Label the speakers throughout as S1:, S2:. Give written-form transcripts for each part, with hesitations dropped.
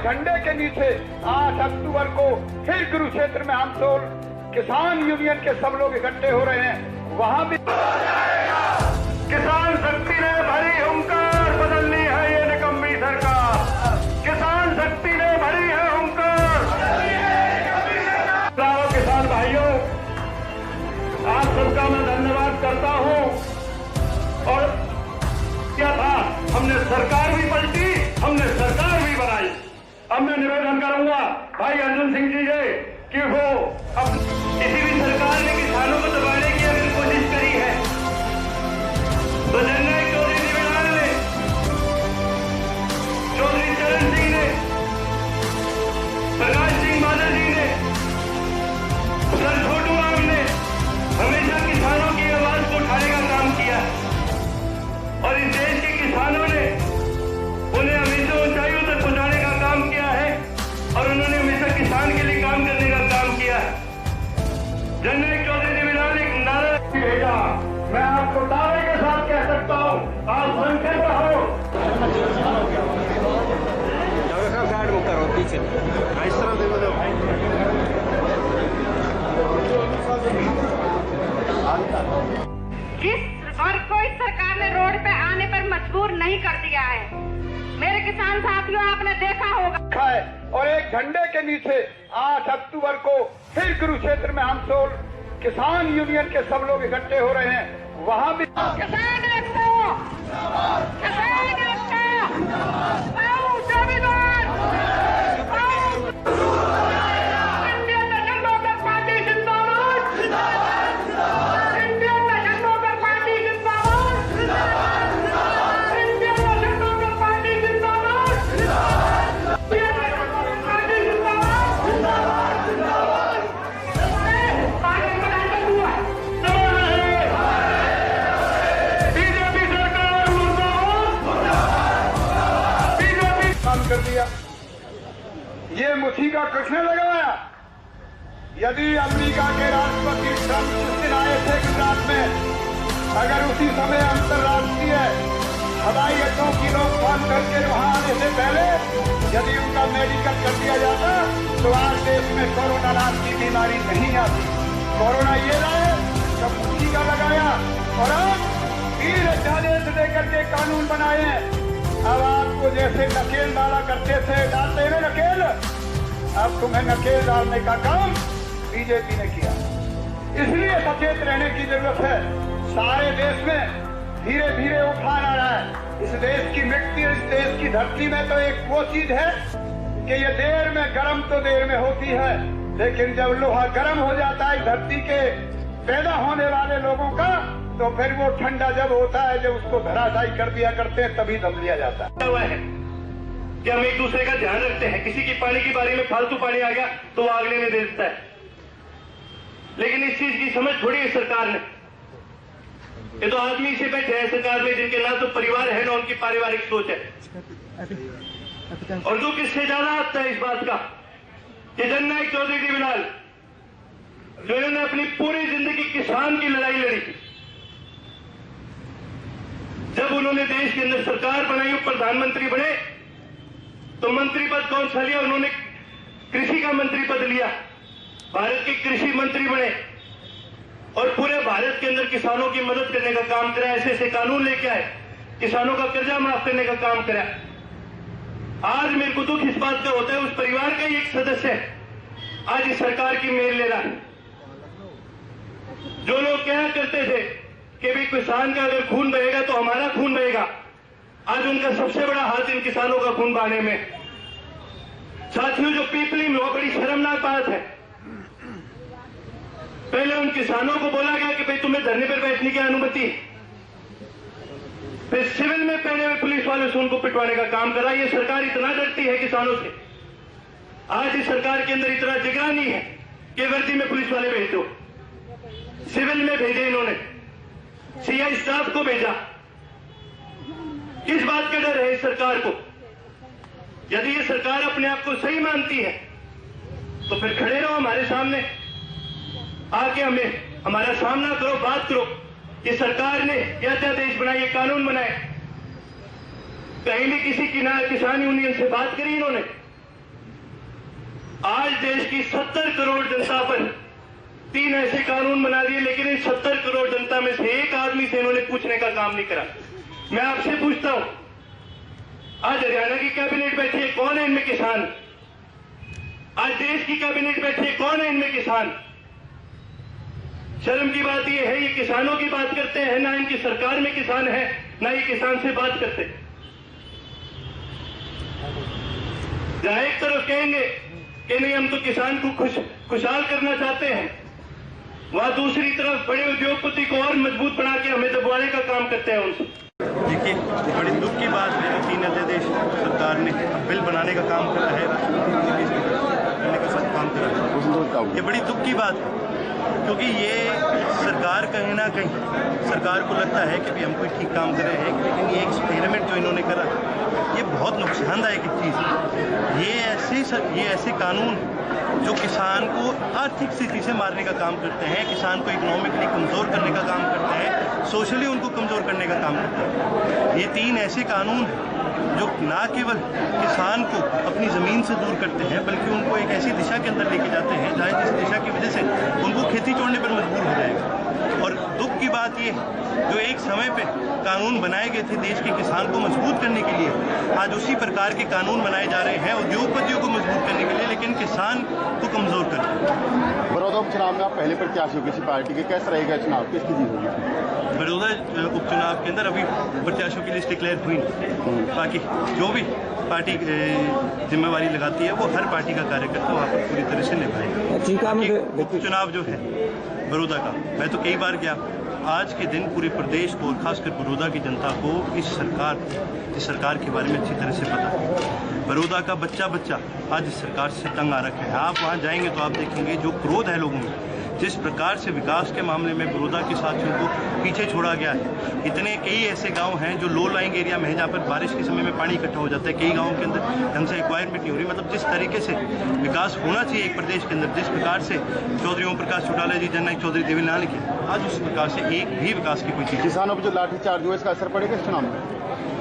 S1: झंडे के नीचे 8 अक्टूबर को फिर कुरुक्षेत्र में हम तो किसान यूनियन के सब लोग इकट्ठे हो रहे हैं। वहां भी किसान शक्ति ने भरी हुंकार, बदलनी है ये निकम्मी सरकार। किसान शक्ति ने भरी है हुंकार। किसान भाइयों, आप सबका मैं धन्यवाद करता हूं। और क्या था, हमने सरकार भी पलटी, हमने सरकार भी बनाई। अब मैं निवेदन करूंगा भाई अर्जुन सिंह जी से कि वो अब किसी भी सरकार ने किसानों को दबाने की अगर कोशिश करी है तो जननायक चौधरी देवीलाल ने, चौधरी चरण सिंह ने, प्रकाश सिंह बादल जी ने, सर छोटू राम ने हमेशा किसानों की आवाज को उठाने का काम किया और इस देश के किसानों ने उन्हें हमेशा ऊंचाइयों तक पहुंचाने का काम किया है और उन्होंने हमेशा किसान के लिए काम करने का काम किया है। जननायक चौधरी देवीलाल ने एक नारा भेजा, मैं आपको दावे के साथ कह सकता हूं, आप संकल्प रहो।
S2: गार्ड वो करो पीछे इस तरह दे
S3: और कोई सरकार ने रोड पे आने पर मजबूर नहीं कर दिया है। मेरे किसान साथियों, आपने देखा होगा
S1: और एक झंडे के नीचे 8 अक्टूबर को फिर कुरुक्षेत्र में हम तो किसान यूनियन के सब लोग इकट्ठे हो रहे हैं। वहां भी
S3: किसान रखो, किसान रखो, इंडियन नेशनल लोकदल पार्टी जिंदाबाद, इंडियन नेशनल लोकदल पार्टी जिंदाबाद, इंडियन नेशनल लोकदल पार्टी जिंदाबाद, इंडियन नेशनल लोकदल पार्टी जिंदाबाद,
S1: बीजेपी सरकार बीजेपी काम कर दिया। ये मुसीबा किसने लगाया? यदि अमेरिका के राष्ट्रपति ट्रंप जिस दिन आए थे गुजरात में, अगर उसी समय अंतर्राष्ट्रीय हवाई अड्डों की रोकथाम करके वहां आने से पहले यदि उनका मेडिकल कर दिया जाता तो आज देश में कोरोना नाम की बीमारी नहीं आती। कोरोना ये लाए जब मुसीबा लगाया और अब तीर आदेश देकर के कानून बनाए हैं। अब आपको जैसे नकेल डाला करते थे, डालते हैं नकेल, अब तुम्हें नकेल डालने का काम बीजेपी ने किया। इसलिए सचेत रहने की जरूरत है। सारे देश में धीरे धीरे उठान आ रहा है। इस देश की मिट्टी, इस देश की धरती में तो एक वो चीज है कि ये देर में गर्म तो देर में होती है, लेकिन जब लोहा गर्म हो जाता है धरती के पैदा होने वाले लोगों का, तो फिर वो ठंडा जब होता है, जब उसको धराशायी कर दिया करते हैं, तभी दम लिया जाता है। कि हम एक दूसरे का ध्यान रखते हैं। किसी की पानी की बारी में फालतू पानी आ गया तो वो अगले में दे देता है, लेकिन इस चीज की समझ थोड़ी है सरकार ने। ये तो आदमी से बैठे हैं सरकार में जिनके ना तो परिवार है ना उनकी पारिवारिक सोच है। और जो किससे ज्यादा आता है इस बात का, ये जननायक चौधरी देवीलाल, जो इन्होंने अपनी पूरी जिंदगी किसान की लड़ाई लड़ी। जब उन्होंने देश के अंदर सरकार बनाई, प्रधानमंत्री बने, तो मंत्री पद कौन सा लिया? उन्होंने कृषि का मंत्री पद लिया, भारत के कृषि मंत्री बने और पूरे भारत के अंदर किसानों की मदद करने का काम करा। ऐसे ऐसे कानून लेके आए, किसानों का कर्जा माफ करने का काम करा। आज मेरे को दुख इस बात का होता है, उस परिवार का ही एक सदस्य आज इस सरकार की मेल ले रहा है। जो लोग क्या करते थे कि भी किसान का अगर खून बहेगा तो हमारा खून बहेगा, आज उनका सबसे बड़ा हाथ इन किसानों का खून बहाने में। साथियों, जो पीपली में वो बड़ी शर्मनाक बात है। पहले उन किसानों को बोला गया कि भाई तुम्हें धरने पर बैठने की अनुमति, फिर सिविल में पहले हुए पुलिस वालों से उनको पिटवाने का काम करा। ये सरकार इतना डरती है किसानों से। आज इस सरकार के अंदर इतना जिगरा नहीं है कि वर्दी में पुलिस वाले भेज दो। सिविल में भेजे इन्होंने, सीआई स्टाफ को भेजा। किस बात का डर है इस सरकार को? यदि ये सरकार अपने आप को सही मानती है तो फिर खड़े रहो हमारे सामने, आके हमें हमारा सामना करो, बात करो। ये सरकार ने ये अध्यादेश बनाए, ये कानून बनाए, कहीं भी किसी की ना किसान यूनियन से बात करी इन्होंने,
S4: देश की 70 करोड़ जनता पर 3 ऐसे कानून बना दिए, लेकिन इन 70 करोड़ जनता में से एक आदमी से इन्होंने पूछने का काम नहीं करा। मैं आपसे पूछता हूं, आज हरियाणा की कैबिनेट बैठी है, कौन है इनमें किसान? आज देश की कैबिनेट बैठी है, कौन है इनमें किसान? शर्म की बात यह है, ये किसानों की बात करते हैं, ना इनकी सरकार में किसान है, ना ये किसान से बात करते। जहां एक तरफ कहेंगे कि नहीं हम तो किसान को खुशहाल करना चाहते हैं, वहां दूसरी तरफ बड़े उद्योगपति को और मजबूत बना के हमें दबाने का काम करते हैं उनसे।
S5: देखिए, बड़ी दुख की बात है कि 3 अध्यादेश सरकार ने बिल बनाने का काम करा है, करने का सब काम करा है। ये बड़ी दुख की बात है, क्योंकि ये सरकार कहीं ना कहीं सरकार को लगता है कि भी हम कोई ठीक काम कर रहे हैं, लेकिन ये एक्सपेरिमेंट जो इन्होंने करा ये बहुत नुकसानदायक एक चीज़ है। ये ऐसे कानून जो किसान को आर्थिक स्थिति से मारने का काम करते हैं, किसान को इकोनॉमिकली कमज़ोर करने का काम करते हैं, सोशली उनको कमज़ोर करने का काम करते हैं। ये 3 ऐसे कानून जो ना केवल किसान को अपनी ज़मीन से दूर करते हैं, बल्कि उनको एक ऐसी दिशा के अंदर लेके जाते हैं जहाँ जिस दिशा की वजह से उनको खेती छोड़ने पर मजबूर हो जाएगा। और दुख की बात ये जो एक समय पे कानून बनाए गए थे देश के किसान को मजबूत करने के लिए, आज उसी प्रकार के कानून बनाए जा रहे हैं उद्योगपतियों को मजबूत करने के लिए, लेकिन किसान को कमज़ोर कर रहे हैं।
S6: बड़ौदा उपचुनाव में आप पहले प्रत्याशी हो किसी पार्टी के, कैसा रहेगा चुनाव, किसकी जीत होगी?
S5: बड़ौदा उपचुनाव के अंदर अभी प्रत्याशियों की लिस्ट डिक्लेयर हुई नहीं, बाकी जो भी पार्टी जिम्मेवारी लगाती है वो हर पार्टी का कार्यकर्ता वहाँ पर पूरी तरह से निभाएगा। उपचुनाव जो है बड़ौदा का, मैं तो कई बार गया, आज के दिन पूरे प्रदेश को और खासकर बड़ौदा की जनता को इस सरकार के बारे में अच्छी तरह से पता है। बड़ौदा का बच्चा आज इस सरकार से तंग आ रखा है। आप वहाँ जाएंगे तो आप देखेंगे जो क्रोध है लोगों में, जिस प्रकार से विकास के मामले में बड़ौदा के साथियों को पीछे छोड़ा गया है। इतने कई ऐसे गांव हैं जो लो लाइंग एरिया में है, जहाँ पर बारिश के समय में पानी इकट्ठा हो जाता है। कई गांवों के अंदर ढंग से एक्वायरमेंट नहीं हो रही। मतलब जिस तरीके से विकास होना चाहिए एक प्रदेश के अंदर, जिस प्रकार से चौधरी ओम प्रकाश चौटाला जी, जननायक चौधरी देवीलाल ने किया, आज उस प्रकार से एक भी विकास की कोई चीज़।
S6: किसानों पर जो लाठीचार्ज हुआ, इसका असर पड़ेगा इस चुनाव में?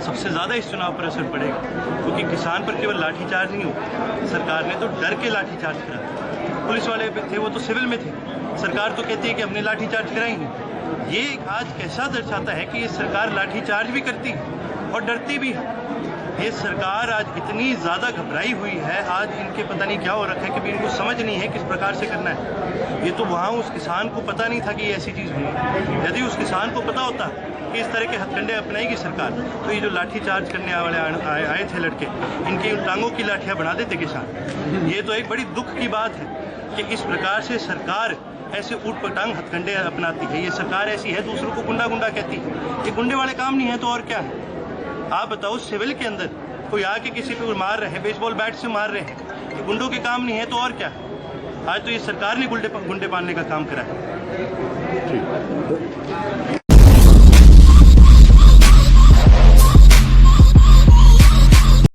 S5: सबसे ज़्यादा इस चुनाव पर असर पड़ेगा, क्योंकि किसान पर केवल लाठीचार्ज नहीं हुआ, सरकार ने तो डर के लाठीचार्ज करा। पुलिस वाले थे वो तो सिविल में थे, सरकार तो कहती है कि हमने लाठीचार्ज कराएंगे। ये आज कैसा दर्शाता है कि ये सरकार लाठीचार्ज भी करती है और डरती भी है। ये सरकार आज इतनी ज़्यादा घबराई हुई है, आज इनके पता नहीं क्या हो रखा है कि भी इनको समझ नहीं है किस प्रकार से करना है। ये तो वहाँ उस किसान को पता नहीं था कि ये ऐसी चीज़ हुई। यदि उस किसान को पता होता कि इस तरह के हथकंडे अपनाएगी सरकार, तो ये जो लाठीचार्ज करने वाले आए थे लड़के, इनकी टांगों की लाठियाँ बना देते किसान। ये तो एक बड़ी दुख की बात है कि इस प्रकार से सरकार ऐसे ऊट पटांग हथकंडे अपनाती है। ये सरकार ऐसी है, दूसरों को गुंडा कहती है। ये गुंडे वाले काम नहीं है तो और क्या है? आप बताओ, सिविल के अंदर कोई आके किसी पे मार रहे हैं, बेसबॉल बैट से मार रहे हैं, ये गुंडों के काम नहीं है तो और क्या है? आज तो ये सरकार ने गुंडे पालने का काम करा है।